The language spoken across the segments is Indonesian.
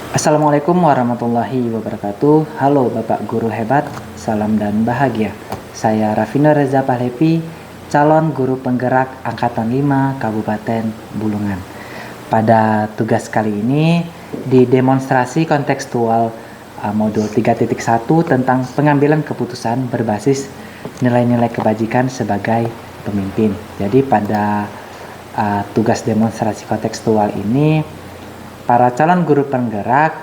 Assalamualaikum warahmatullahi wabarakatuh. Halo Bapak Guru hebat, salam dan bahagia. Saya Rafino Reza Pahlevi, calon guru penggerak Angkatan 5 Kabupaten Bulungan. Pada tugas kali ini, di demonstrasi kontekstual modul 3.1 tentang pengambilan keputusan berbasis nilai-nilai kebajikan sebagai pemimpin. Jadi pada tugas demonstrasi kontekstual ini, para calon guru penggerak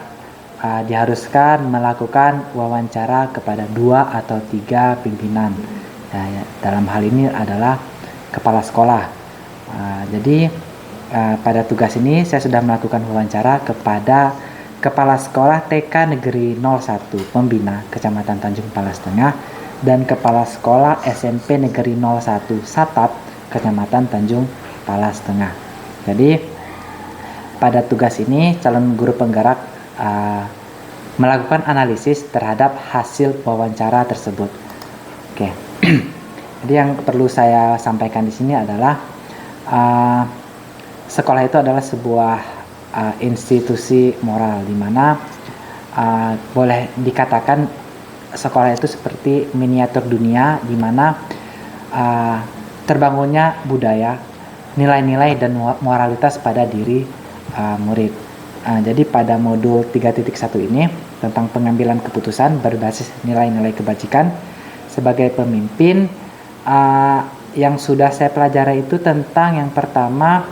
diharuskan melakukan wawancara kepada 2 atau 3 pimpinan. Dalam hal ini adalah kepala sekolah. Jadi pada tugas ini saya sudah melakukan wawancara kepada Kepala Sekolah TK Negeri 01 Pembina Kecamatan Tanjung Palas Tengah dan Kepala Sekolah SMP Negeri 01 Satap Kecamatan Tanjung Palas Tengah. Jadi pada tugas ini, calon guru penggerak melakukan analisis terhadap hasil wawancara tersebut. Oke, jadi yang perlu saya sampaikan di sini adalah sekolah itu adalah sebuah institusi moral, di mana boleh dikatakan sekolah itu seperti miniatur dunia, di mana terbangunnya budaya, nilai-nilai dan moralitas pada diri murid. Jadi pada modul 3.1 ini tentang pengambilan keputusan berbasis nilai-nilai kebajikan sebagai pemimpin, yang sudah saya pelajari itu tentang yang pertama,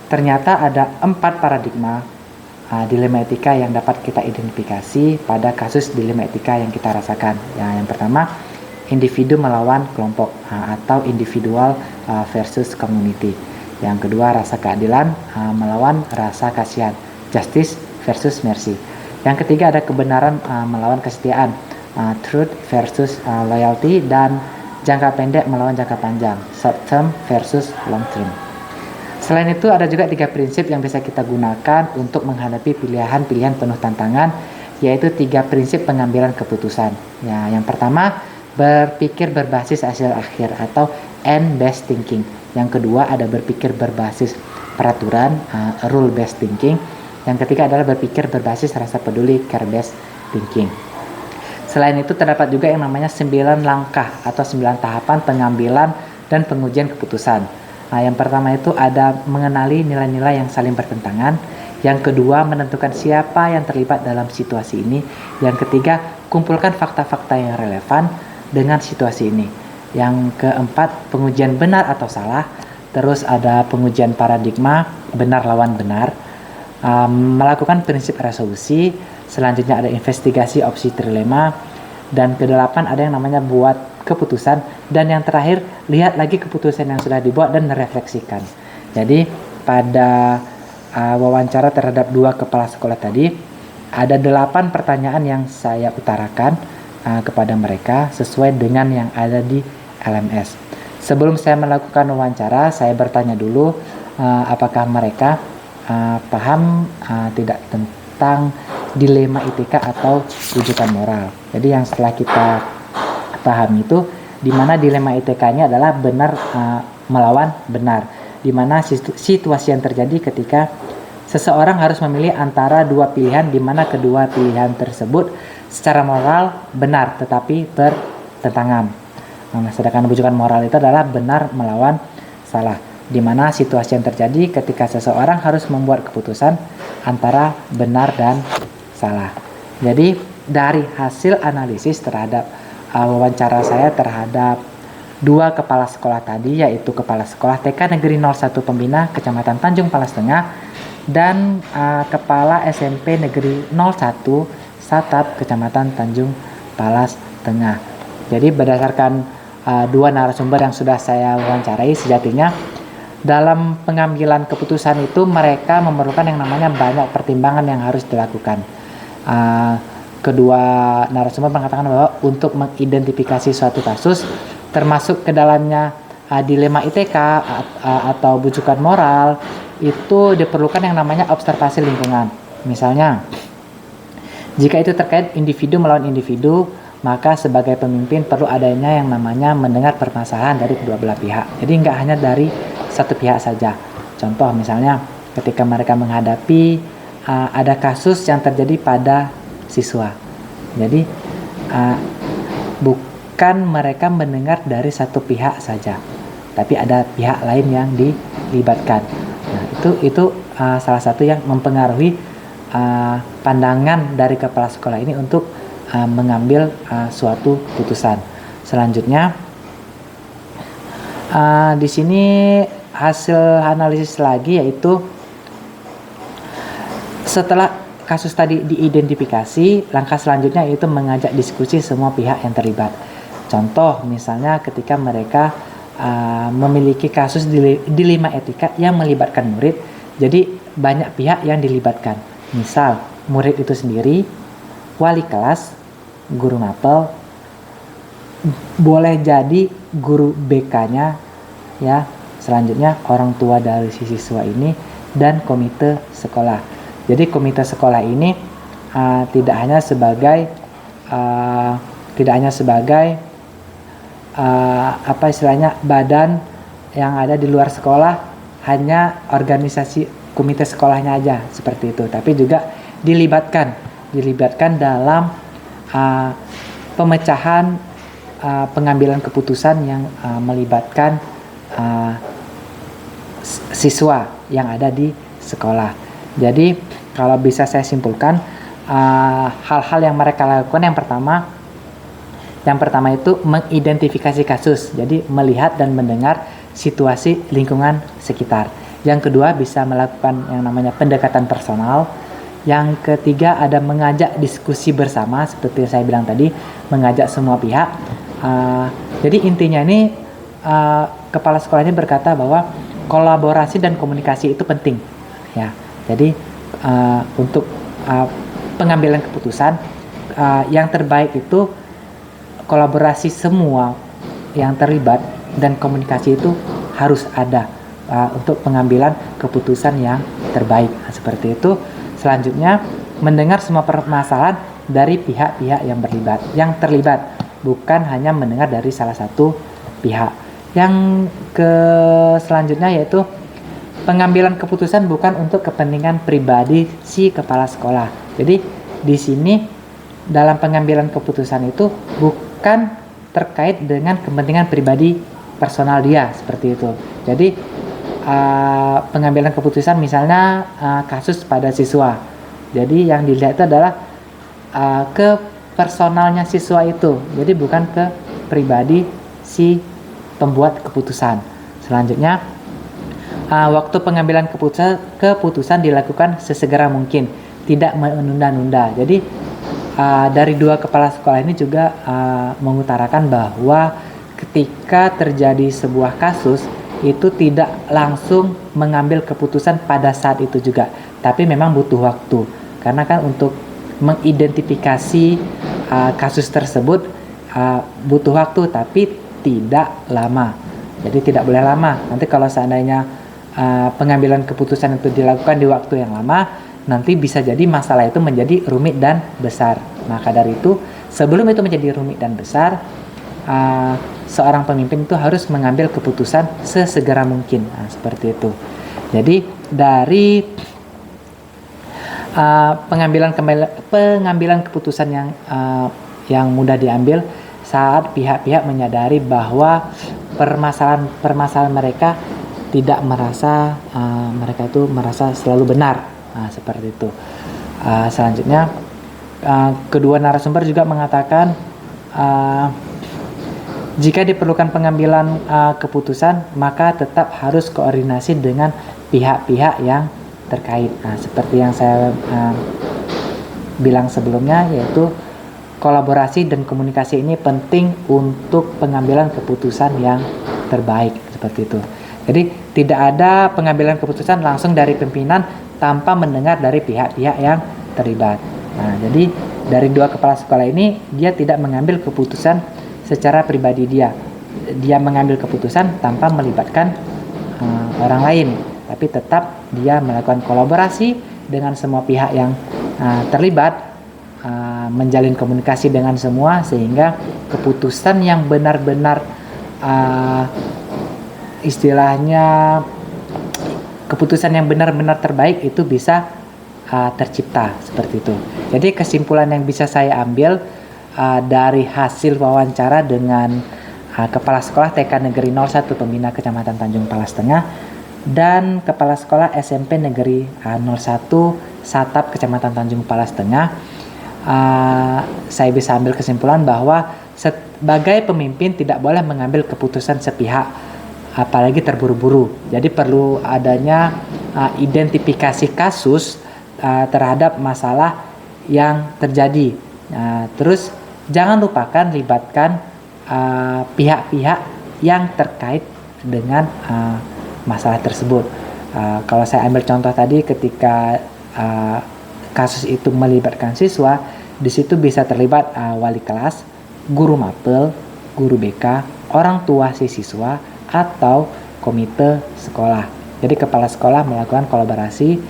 ternyata ada 4 paradigma dilema etika yang dapat kita identifikasi pada kasus dilema etika yang kita rasakan. Yang pertama, individu melawan kelompok atau individual versus community. Yang kedua, rasa keadilan melawan rasa kasihan, justice versus mercy. Yang ketiga, ada kebenaran melawan kesetiaan, truth versus loyalty, dan jangka pendek melawan jangka panjang, short term versus long term. Selain itu, ada juga 3 prinsip yang bisa kita gunakan untuk menghadapi pilihan-pilihan penuh tantangan, yaitu 3 prinsip pengambilan keputusan. Yang pertama, berpikir berbasis hasil akhir atau end-based thinking. Yang kedua, ada berpikir berbasis peraturan, rule-based thinking. Yang ketiga adalah berpikir berbasis rasa peduli, care-based thinking. Selain itu, terdapat juga yang namanya 9 langkah atau 9 tahapan pengambilan dan pengujian keputusan. Yang pertama itu ada mengenali nilai-nilai yang saling bertentangan. Yang kedua, menentukan siapa yang terlibat dalam situasi ini. Yang ketiga, kumpulkan fakta-fakta yang relevan dengan situasi ini. Yang keempat, pengujian benar atau salah. Terus ada pengujian paradigma, benar lawan benar. Melakukan prinsip resolusi. Selanjutnya ada investigasi opsi trilema. Dan kedelapan ada yang namanya buat keputusan. Dan yang terakhir, lihat lagi keputusan yang sudah dibuat dan merefleksikan. Jadi pada wawancara terhadap 2 kepala sekolah tadi, ada 8 pertanyaan yang saya utarakan kepada mereka sesuai dengan yang ada di LMS. Sebelum saya melakukan wawancara, saya bertanya dulu apakah mereka paham tidak tentang dilema etika atau rujukan moral. Jadi yang setelah kita paham itu, di mana dilema etikanya adalah benar melawan benar, di mana situasi yang terjadi ketika seseorang harus memilih antara 2 pilihan, di mana kedua pilihan tersebut secara moral benar tetapi bertentangan. Sedangkan rujukan moral itu adalah benar melawan salah, di mana situasi yang terjadi ketika seseorang harus membuat keputusan antara benar dan salah. Jadi dari hasil analisis terhadap wawancara saya terhadap 2 kepala sekolah tadi, yaitu Kepala Sekolah TK Negeri 01 Pembina Kecamatan Tanjung Palas Tengah dan Kepala SMP Negeri 01 Satap Kecamatan Tanjung Palas Tengah. Jadi berdasarkan 2 narasumber yang sudah saya wawancarai, sejatinya dalam pengambilan keputusan itu mereka memerlukan yang namanya banyak pertimbangan yang harus dilakukan. Kedua narasumber mengatakan bahwa untuk mengidentifikasi suatu kasus, termasuk ke dalamnya dilema ITK atau bujukan moral, itu diperlukan yang namanya observasi lingkungan. Misalnya, jika itu terkait individu melawan individu, maka sebagai pemimpin perlu adanya yang namanya mendengar permasalahan dari kedua belah pihak. Jadi nggak hanya dari satu pihak saja. Contoh misalnya ketika mereka menghadapi ada kasus yang terjadi pada siswa. Jadi bukan mereka mendengar dari satu pihak saja, tapi ada pihak lain yang dilibatkan. Nah, itu salah satu yang mempengaruhi pandangan dari kepala sekolah ini untuk mengambil suatu putusan. Selanjutnya, di sini hasil analisis lagi, yaitu setelah kasus tadi diidentifikasi, langkah selanjutnya yaitu mengajak diskusi semua pihak yang terlibat. Contoh misalnya ketika mereka memiliki kasus dilema etika yang melibatkan murid, jadi banyak pihak yang dilibatkan. Misal murid itu sendiri, wali kelas, guru mapel, boleh jadi guru BK-nya, ya. Selanjutnya orang tua dari si siswa ini dan komite sekolah. Jadi komite sekolah ini tidak hanya sebagai apa istilahnya, badan yang ada di luar sekolah, hanya organisasi komite sekolahnya aja seperti itu, tapi juga dilibatkan dalam pemecahan pengambilan keputusan yang melibatkan siswa yang ada di sekolah. Jadi kalau bisa saya simpulkan, hal-hal yang mereka lakukan yang pertama itu mengidentifikasi kasus, jadi melihat dan mendengar situasi lingkungan sekitar. Yang kedua bisa melakukan yang namanya pendekatan personal. Yang ketiga ada mengajak diskusi bersama, seperti yang saya bilang tadi, mengajak semua pihak. Jadi intinya ini kepala sekolah ini berkata bahwa kolaborasi dan komunikasi itu penting, ya. Jadi untuk pengambilan keputusan yang terbaik itu kolaborasi semua yang terlibat dan komunikasi itu harus ada untuk pengambilan keputusan yang terbaik. Nah, seperti itu. Selanjutnya mendengar semua permasalahan dari pihak-pihak yang terlibat, bukan hanya mendengar dari salah satu pihak. Yang selanjutnya yaitu pengambilan keputusan bukan untuk kepentingan pribadi si kepala sekolah. Jadi di sini dalam pengambilan keputusan itu bukan terkait dengan kepentingan pribadi personal dia, seperti itu. Jadi pengambilan keputusan misalnya kasus pada siswa. Jadi yang dilihat itu adalah ke personalnya siswa itu. Jadi bukan ke pribadi si pembuat keputusan. Selanjutnya waktu pengambilan keputusan dilakukan sesegera mungkin, tidak menunda-nunda. Jadi dari dua kepala sekolah ini juga mengutarakan bahwa ketika terjadi sebuah kasus itu tidak langsung mengambil keputusan pada saat itu juga, tapi memang butuh waktu, karena kan untuk mengidentifikasi kasus tersebut butuh waktu, tapi tidak lama. Jadi tidak boleh lama. Nanti kalau seandainya pengambilan keputusan itu dilakukan di waktu yang lama, nanti bisa jadi masalah itu menjadi rumit dan besar. Maka dari itu, sebelum itu menjadi rumit dan besar, seorang pemimpin itu harus mengambil keputusan sesegera mungkin. Nah, seperti itu. Jadi dari pengambilan keputusan yang mudah diambil saat pihak-pihak menyadari bahwa permasalahan mereka tidak merasa mereka itu merasa selalu benar. Nah, seperti itu. Selanjutnya kedua narasumber juga mengatakan jika diperlukan pengambilan keputusan, maka tetap harus koordinasi dengan pihak-pihak yang terkait. Nah, seperti yang saya bilang sebelumnya, yaitu kolaborasi dan komunikasi ini penting untuk pengambilan keputusan yang terbaik, seperti itu. Jadi tidak ada pengambilan keputusan langsung dari pimpinan tanpa mendengar dari pihak-pihak yang terlibat. Nah, jadi dari dua kepala sekolah ini, dia tidak mengambil keputusan secara pribadi dia mengambil keputusan tanpa melibatkan orang lain, tapi tetap dia melakukan kolaborasi dengan semua pihak yang terlibat, menjalin komunikasi dengan semua, sehingga keputusan yang benar-benar istilahnya keputusan yang benar-benar terbaik itu bisa tercipta seperti itu. Jadi kesimpulan yang bisa saya ambil dari hasil wawancara dengan Kepala Sekolah TK Negeri 01 Pembina Kecamatan Tanjung Palas Tengah dan Kepala Sekolah SMP Negeri 01 Satap Kecamatan Tanjung Palas Tengah, saya bisa ambil kesimpulan bahwa sebagai pemimpin tidak boleh mengambil keputusan sepihak, apalagi terburu-buru. Jadi perlu adanya identifikasi kasus terhadap masalah yang terjadi. Terus jangan lupakan libatkan pihak-pihak yang terkait dengan masalah tersebut. Kalau saya ambil contoh tadi, ketika kasus itu melibatkan siswa, di situ bisa terlibat wali kelas, guru mapel, guru BK, orang tua si siswa, atau komite sekolah. Jadi kepala sekolah melakukan kolaborasi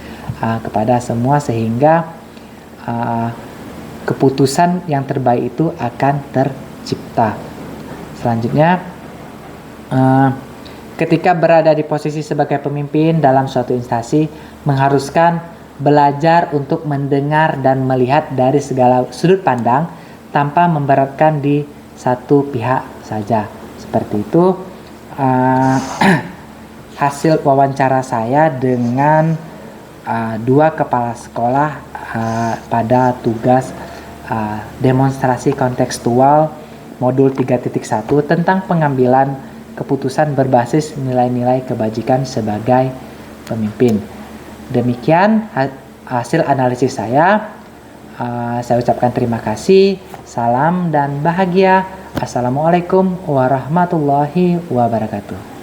kepada semua sehingga keputusan yang terbaik itu akan tercipta. Selanjutnya, ketika berada di posisi sebagai pemimpin dalam suatu instansi, mengharuskan belajar untuk mendengar dan melihat dari segala sudut pandang tanpa memberatkan di satu pihak saja. Seperti itu hasil wawancara saya dengan dua kepala sekolah pada tugas demonstrasi kontekstual modul 3.1 tentang pengambilan keputusan berbasis nilai-nilai kebajikan sebagai pemimpin. Demikian hasil analisis saya. Saya ucapkan terima kasih. Salam dan bahagia. Assalamualaikum warahmatullahi wabarakatuh.